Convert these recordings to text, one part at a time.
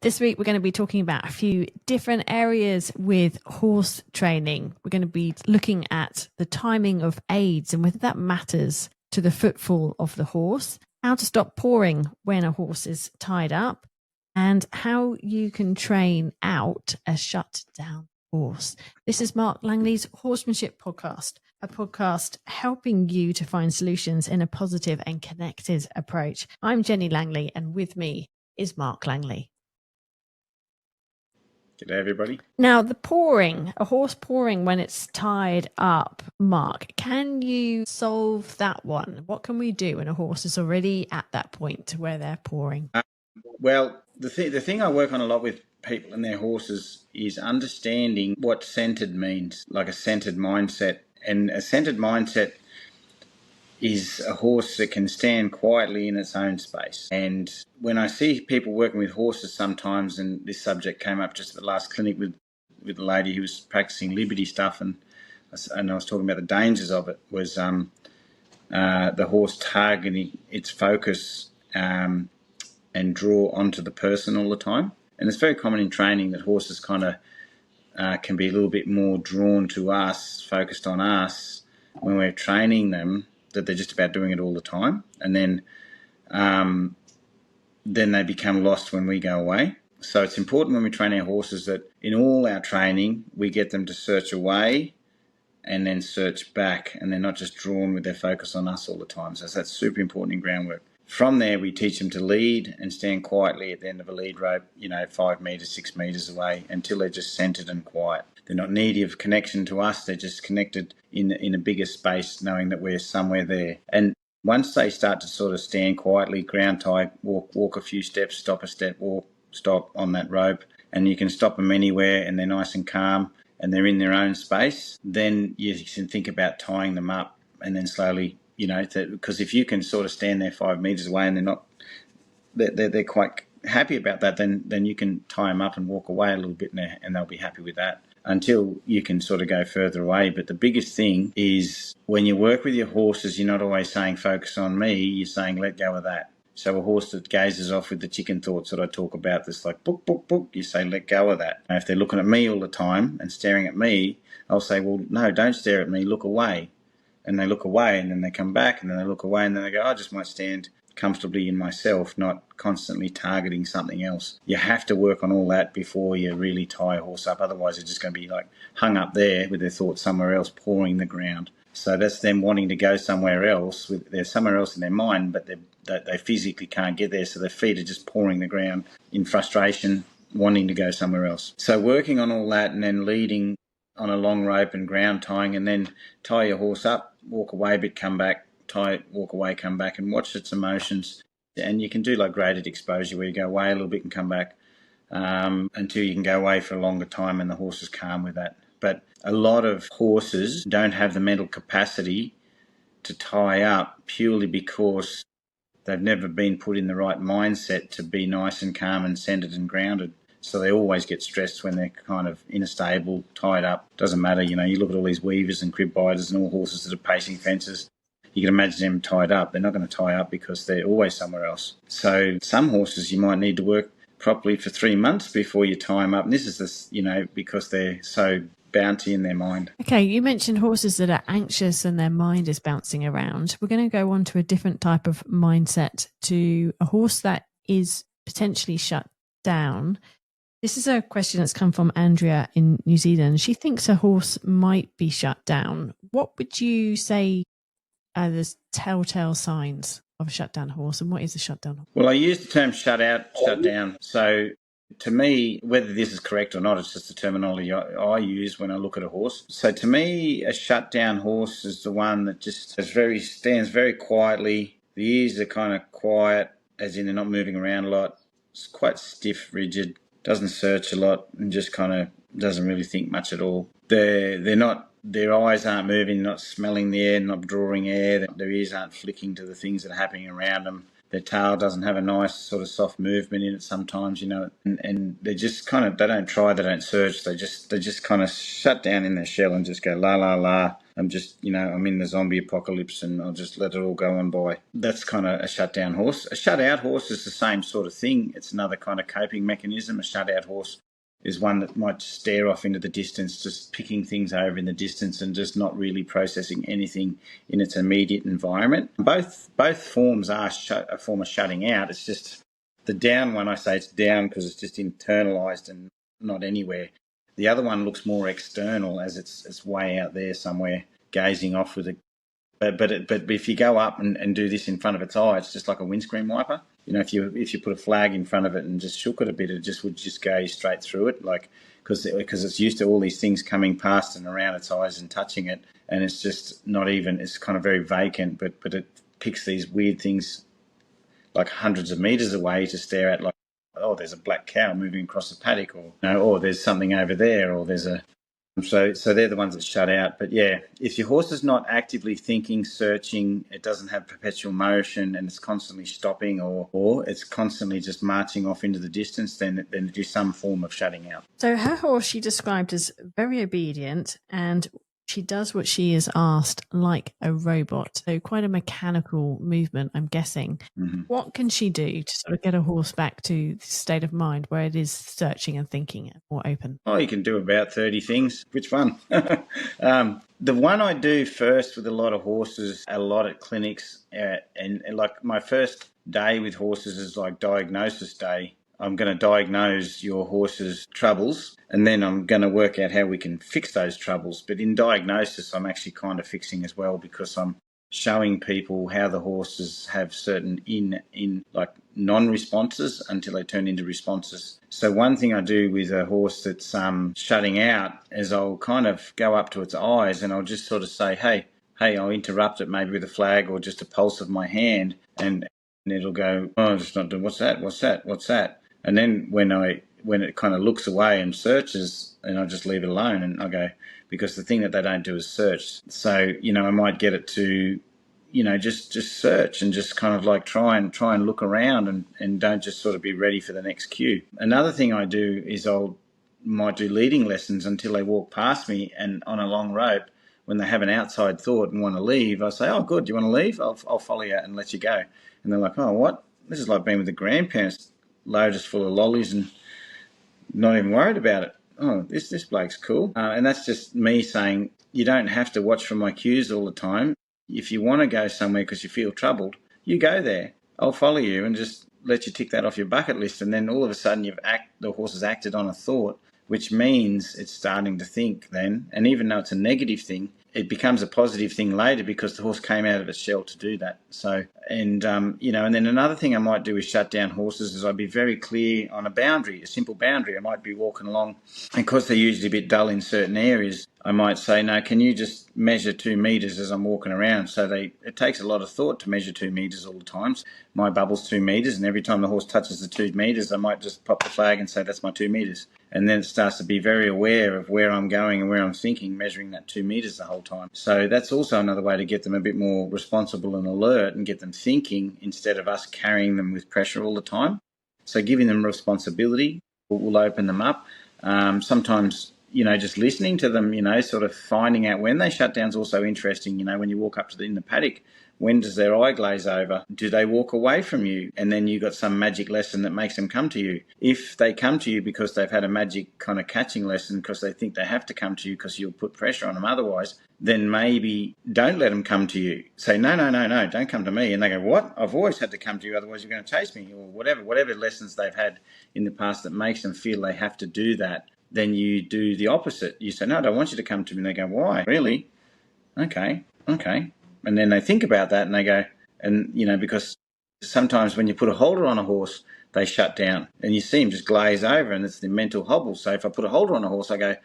This week, we're going to be talking about a few different areas with horse training. We're going to be looking at the timing of aids and whether that matters to the footfall of the horse, how to stop pawing when a horse is tied up, and how you can train out a shut down horse. This is Mark Langley's Horsemanship podcast, a podcast helping you to find solutions in a positive and connected approach. I'm Jenny Langley, and with me is Mark Langley. G'day, everybody. Now, the pawing, a horse pawing when it's tied up, Mark, can you solve that one? What can we do when a horse is already at that point where they're pawing? Well, the thing I work on a lot with people and their horses is understanding what centered means, like a centered mindset. And a centered mindset is a horse that can stand quietly in its own space. And when I see people working with horses sometimes, and this subject came up just at the last clinic with a lady who was practicing liberty stuff, and I was talking about the dangers of it, was the horse targeting its focus and draw onto the person all the time. And it's very common in training that horses kind of can be a little bit more drawn to us, focused on us when we're training them, that they're just about doing it all the time, and then they become lost when we go away. So it's important when we train our horses that in all our training we get them to search away and then search back, and they're not just drawn with their focus on us all the time. So that's super important in groundwork. From there, we teach them to lead and stand quietly at the end of a lead rope, 5 metres, 6 metres away, until they're just centred and quiet. They're not needy of connection to us. They're just connected in a bigger space, knowing that we're somewhere there. And once they start to sort of stand quietly, ground tie, walk a few steps, stop a step, walk, stop on that rope, and you can stop them anywhere and they're nice and calm and they're in their own space, then you can think about tying them up and then slowly, because if you can sort of stand there 5 metres away and they're quite happy about that, then you can tie them up and walk away a little bit and they'll be happy with that until you can sort of go further away. But the biggest thing is when you work with your horses, you're not always saying focus on me, you're saying let go of that. So a horse that gazes off with the chicken thoughts that I talk about, this like book, book, book, you say let go of that. Now, if they're looking at me all the time and staring at me, I'll say, well, no, don't stare at me, look away. And they look away and then they come back and then they look away and then they go, I just might stand comfortably in myself, not constantly targeting something else. You have to work on all that before you really tie a horse up. Otherwise, it's just going to be like hung up there with their thoughts somewhere else, pawing the ground. So that's them wanting to go somewhere else. They're somewhere else in their mind, but they physically can't get there. So their feet are just pawing the ground in frustration, wanting to go somewhere else. So working on all that and then leading on a long rope and ground tying, and then tie your horse up, walk away a bit, come back, tie it, walk away, come back, and watch its emotions. And you can do like graded exposure where you go away a little bit and come back until you can go away for a longer time and the horse is calm with that. But a lot of horses don't have the mental capacity to tie up purely because they've never been put in the right mindset to be nice and calm and centered and grounded. So they always get stressed when they're kind of in a stable, tied up. Doesn't matter, you look at all these weavers and crib biters and all horses that are pacing fences. You can imagine them tied up. They're not going to tie up because they're always somewhere else. So some horses you might need to work properly for 3 months before you tie them up. And this is because they're so bouncy in their mind. Okay, you mentioned horses that are anxious and their mind is bouncing around. We're going to go on to a different type of mindset, to a horse that is potentially shut down. This is a question that's come from Andrea in New Zealand. She thinks a horse might be shut down. What would you say are the telltale signs of a shut down horse, and what is a shut down horse? Well, I use the term shut out, shut down. So to me, whether this is correct or not, it's just the terminology I use when I look at a horse. So to me, a shut down horse is the one that just stands very quietly. The ears are kind of quiet, as in they're not moving around a lot. It's quite stiff, rigid, doesn't search a lot, and just kind of doesn't really think much at all. Their eyes aren't moving, not smelling the air, not drawing air. Their ears aren't flicking to the things that are happening around them. Their tail doesn't have a nice sort of soft movement in it sometimes, and they just kind of, they don't try, they don't search. They just kind of shut down in their shell and just go la, la, la, I'm just, I'm in the zombie apocalypse and I'll just let it all go on by. That's kind of a shutdown horse. A shutout horse is the same sort of thing. It's another kind of coping mechanism. A shutout horse is one that might stare off into the distance, just picking things over in the distance and just not really processing anything in its immediate environment. Both forms are a form of shutting out. It's just the down one, I say it's down because it's just internalized and not anywhere. The other one looks more external, as it's way out there somewhere, gazing off with it. But if you go up and do this in front of its eye, it's just like a windscreen wiper. If you put a flag in front of it and just shook it a bit, it just would just gaze straight through it, like because it's used to all these things coming past and around its eyes and touching it, and it's just not even. It's kind of very vacant, but it picks these weird things like hundreds of meters away to stare at, like, oh, there's a black cow moving across the paddock, or or there's something over there, or there's a. So they're the ones that shut out. But yeah, if your horse is not actively thinking, searching, it doesn't have perpetual motion, and it's constantly stopping, or it's constantly just marching off into the distance, then it is some form of shutting out. So her horse she described as very obedient, and she does what she is asked like a robot. So quite a mechanical movement, I'm guessing. Mm-hmm. What can she do to sort of get a horse back to the state of mind where it is searching and thinking and more open? Oh, you can do about 30 things. Which one? The one I do first with a lot of horses, a lot at clinics, and like my first day with horses is like diagnosis day. I'm going to diagnose your horse's troubles, and then I'm going to work out how we can fix those troubles. But in diagnosis, I'm actually kind of fixing as well, because I'm showing people how the horses have certain in like non-responses until they turn into responses. So one thing I do with a horse that's shutting out is I'll kind of go up to its eyes and I'll just sort of say, hey, I'll interrupt it maybe with a flag or just a pulse of my hand, and it'll go, oh, it's not doing, what's that? And then when it kind of looks away and searches, and I just leave it alone, and I go, because the thing that they don't do is search. So, I might get it to, just search and just kind of like try and look around and don't just sort of be ready for the next cue. Another thing I do is might do leading lessons until they walk past me, and on a long rope, when they have an outside thought and want to leave, I say, oh, good, do you want to leave? I'll follow you and let you go. And they're like, oh, what? This is like being with the grandparents, load us full of lollies and not even worried about it. Oh, this bloke's cool. And that's just me saying, you don't have to watch for my cues all the time. If you want to go somewhere because you feel troubled, you go there. I'll follow you and just let you tick that off your bucket list. And then all of a sudden the horse has acted on a thought, which means it's starting to think then. And even though it's a negative thing, it becomes a positive thing later because the horse came out of its shell to do that. So, and then another thing I might do with shut down horses is I'd be very clear on a simple boundary. I might be walking along, and because they're usually a bit dull in certain areas, I might say, no, can you just measure 2 meters as I'm walking around? So it takes a lot of thought to measure 2 meters all the time. My bubble's 2 meters, and every time the horse touches the 2 meters, I might just pop the flag and say, that's my 2 meters. And then it starts to be very aware of where I'm going and where I'm thinking, measuring that 2 meters the whole time. So that's also another way to get them a bit more responsible and alert and get them thinking instead of us carrying them with pressure all the time. So giving them responsibility will open them up. Sometimes, just listening to them, sort of finding out when they shut down is also interesting. When you walk up to in the paddock, when does their eye glaze over? Do they walk away from you? And then you got some magic lesson that makes them come to you. If they come to you because they've had a magic kind of catching lesson because they think they have to come to you because you'll put pressure on them otherwise, then maybe don't let them come to you. Say, no, don't come to me. And they go, what? I've always had to come to you, otherwise you're going to chase me, or whatever lessons they've had in the past that makes them feel they have to do that. Then you do the opposite. You say, no, I don't want you to come to me. And they go, why? Really? Okay. And then they think about that and they go, and because sometimes when you put a holder on a horse, they shut down and you see them just glaze over, and it's the mental hobble. So if I put a holder on a horse, I go,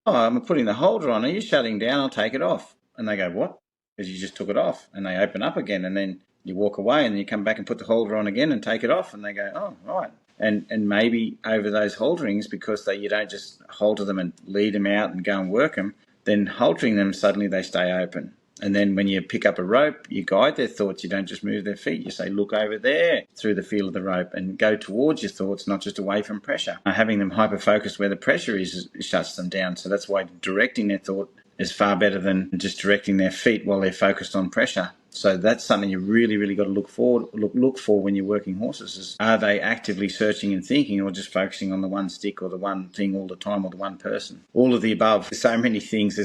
oh, I'm putting the holder on. Are you shutting down? I'll take it off. And they go, what? Because you just took it off. And they open up again, and then you walk away and you come back and put the holder on again and take it off. And they go, oh, right. And maybe over those halterings, because you don't just halter them and lead them out and go and work them, then haltering them, suddenly they stay open. And then when you pick up a rope, you guide their thoughts. You don't just move their feet. You say, look over there through the feel of the rope, and go towards your thoughts, not just away from pressure. Having them hyper-focused where the pressure is shuts them down. So that's why directing their thought is far better than just directing their feet while they're focused on pressure. So that's something you really, really got to look for when you're working horses. Is, are they actively searching and thinking, or just focusing on the one stick or the one thing all the time, or the one person? All of the above. There's so many things.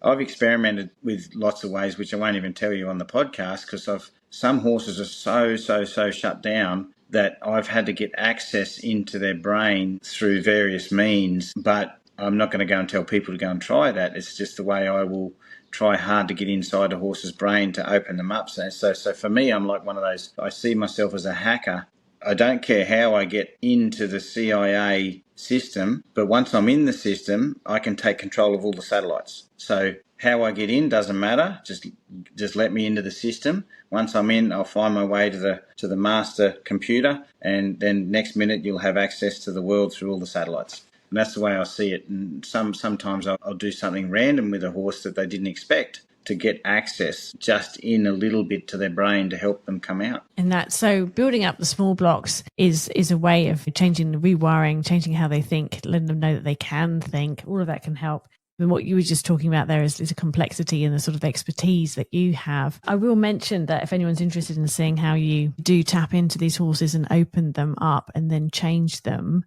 I've experimented with lots of ways, which I won't even tell you on the podcast, because some horses are so shut down that I've had to get access into their brain through various means. But I'm not going to go and tell people to go and try that. It's just the way I will try hard to get inside a horse's brain to open them up. So for me, I'm like one of those, I see myself as a hacker. I don't care how I get into the CIA system, but once I'm in the system, I can take control of all the satellites. So how I get in doesn't matter. Just let me into the system. Once I'm in, I'll find my way to the master computer, and then next minute you'll have access to the world through all the satellites. And that's the way I see it. And sometimes I'll do something random with a horse that they didn't expect to get access just in a little bit to their brain to help them come out. And that, so building up the small blocks is a way of changing the rewiring, changing how they think, letting them know that they can think. All of that can help. And what you were just talking about there is a complexity and the sort of expertise that you have. I will mention that if anyone's interested in seeing how you do tap into these horses and open them up and then change them,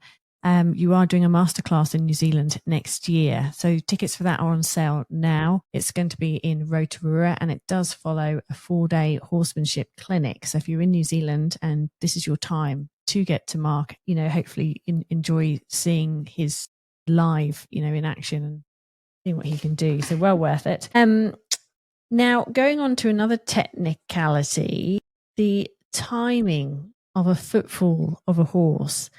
you are doing a masterclass in New Zealand next year. So tickets for that are on sale now. It's going to be in Rotorua, and it does follow a 4-day horsemanship clinic. So if you're in New Zealand and this is your time to get to Mark, hopefully enjoy seeing his live, in action and seeing what he can do. So well worth it. Now, going on to another technicality, the timing of a footfall of a horse,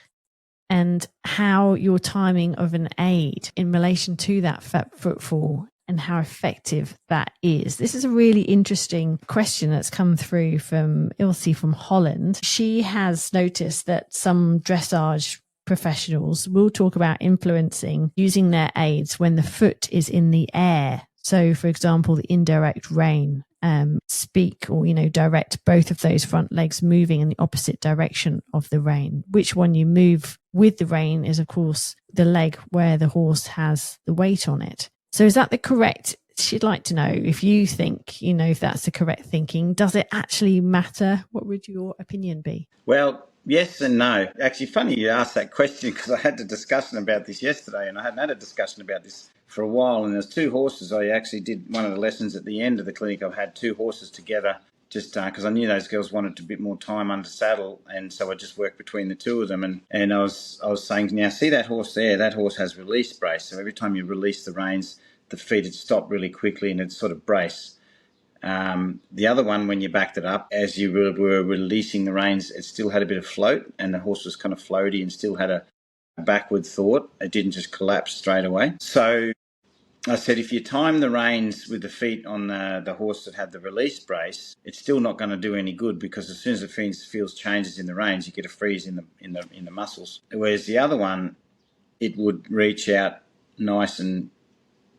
and how your timing of an aid in relation to that footfall and how effective that is. This is a really interesting question that's come through from Ilse from Holland. She has noticed that some dressage professionals will talk about influencing using their aids when the foot is in the air. So, for example, the indirect rein, speak or, direct both of those front legs moving in the opposite direction of the rein. Which one you move with the rein is, of course, the leg where the horse has the weight on it. So is that the correct? She'd like to know if you think, if that's the correct thinking. Does it actually matter? What would your opinion be? Well, yes and no. Actually, funny you asked that question, because I had a discussion about this yesterday, and I hadn't had a discussion about this for a while. And there's 2 horses. I actually did one of the lessons at the end of the clinic. I've had 2 horses together just because I knew those girls wanted a bit more time under saddle, and so I just worked between the 2 of them. And I was saying, now see that horse there? That horse has release brace. So every time you release the reins, the feet would stop really quickly and it'd sort of brace. The other one, when you backed it up, as you were releasing the reins, it still had a bit of float, and the horse was kind of floaty and still had a backward thought. It didn't just collapse straight away. So I said, if you time the reins with the feet on the horse that had the release brace, it's still not going to do any good, because as soon as it feels changes in the reins, you get a freeze in the muscles. Whereas the other one, it would reach out nice and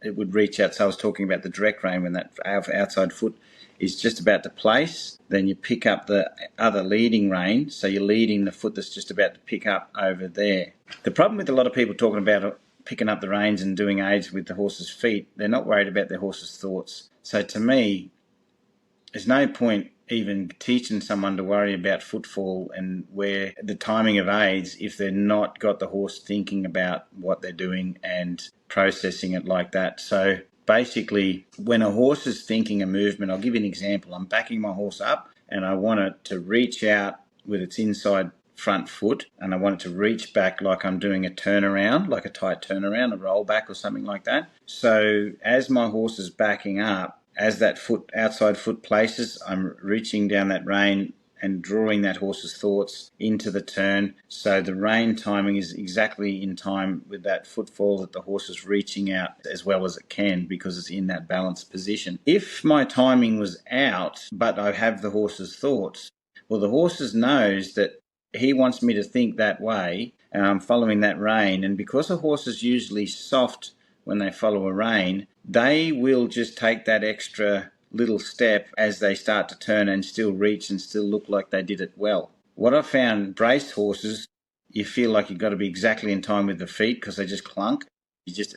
it would reach out. So I was talking about the direct rein, when that outside foot is just about to place, then you pick up the other leading rein. So you're leading the foot that's just about to pick up over there. The problem with a lot of people talking about picking up the reins and doing aids with the horse's feet, they're not worried about their horse's thoughts. So to me, there's no point even teaching someone to worry about footfall and where the timing of aids if they're not got the horse thinking about what they're doing and processing it like that. So basically, when a horse is thinking a movement, I'll give you an example. I'm backing my horse up and I want it to reach out with its inside front foot, and I want it to reach back like I'm doing a turnaround, like a tight turnaround, a roll back or something like that. So as my horse is backing up, as that outside foot places, I'm reaching down that rein and drawing that horse's thoughts into the turn. So the rein timing is exactly in time with that footfall that the horse is reaching out as well as it can, because it's in that balanced position. If my timing was out, but I have the horse's thoughts, well, the horse knows that he wants me to think that way, and I'm following that rein. And because a horse is usually soft when they follow a rein, they will just take that extra little step as they start to turn and still reach and still look like they did it well. What I found, braced horses, you feel like you've got to be exactly in time with the feet because they just clunk.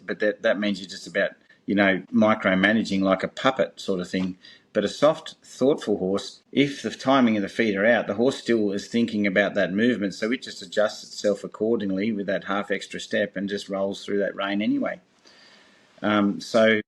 But that means you're just about micromanaging like a puppet sort of thing. But a soft, thoughtful horse, if the timing of the feet are out, the horse still is thinking about that movement, so it just adjusts itself accordingly with that half extra step and just rolls through that rein anyway. So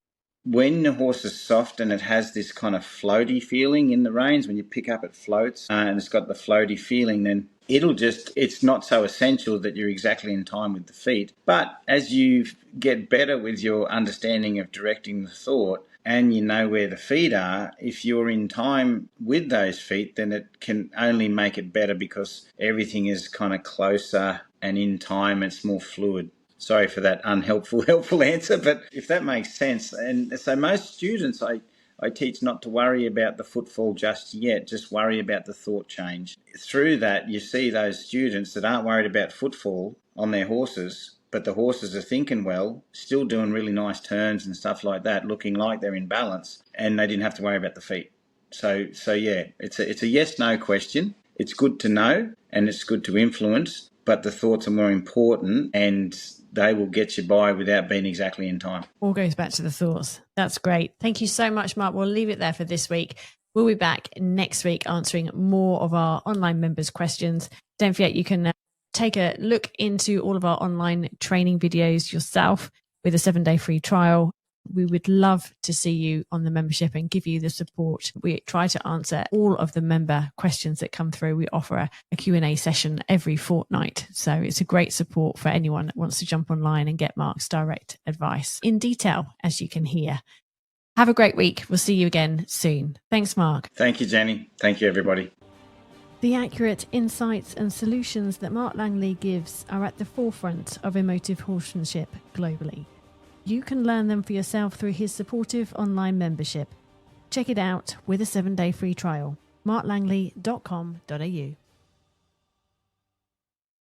when the horse is soft and it has this kind of floaty feeling in the reins, when you pick up it floats and it's got the floaty feeling, then it's not so essential that you're exactly in time with the feet. But as you get better with your understanding of directing the thought and you know where the feet are, if you're in time with those feet, then it can only make it better because everything is kind of closer and in time, it's more fluid. Sorry for that helpful answer, but if that makes sense. And so most students, I teach not to worry about the footfall just yet, just worry about the thought change. Through that, you see those students that aren't worried about footfall on their horses, but the horses are thinking well, still doing really nice turns and stuff like that, looking like they're in balance, and they didn't have to worry about the feet. So yeah, it's a yes/no question. It's good to know and it's good to influence, but the thoughts are more important and they will get you by without being exactly in time. All goes back to the thoughts. That's great. Thank you so much, Mark. We'll leave it there for this week. We'll be back next week answering more of our online members' questions. Don't forget, you can take a look into all of our online training videos yourself with a 7-day free trial. We would love to see you on the membership and give you the support. We try to answer all of the member questions that come through. We offer a Q&A session every fortnight. So it's a great support for anyone that wants to jump online and get Mark's direct advice in detail, as you can hear. Have a great week. We'll see you again soon. Thanks, Mark. Thank you, Jenny. Thank you, everybody. The accurate insights and solutions that Mark Langley gives are at the forefront of emotive horsemanship globally. You can learn them for yourself through his supportive online membership. Check it out with a 7-day free trial. marklangley.com.au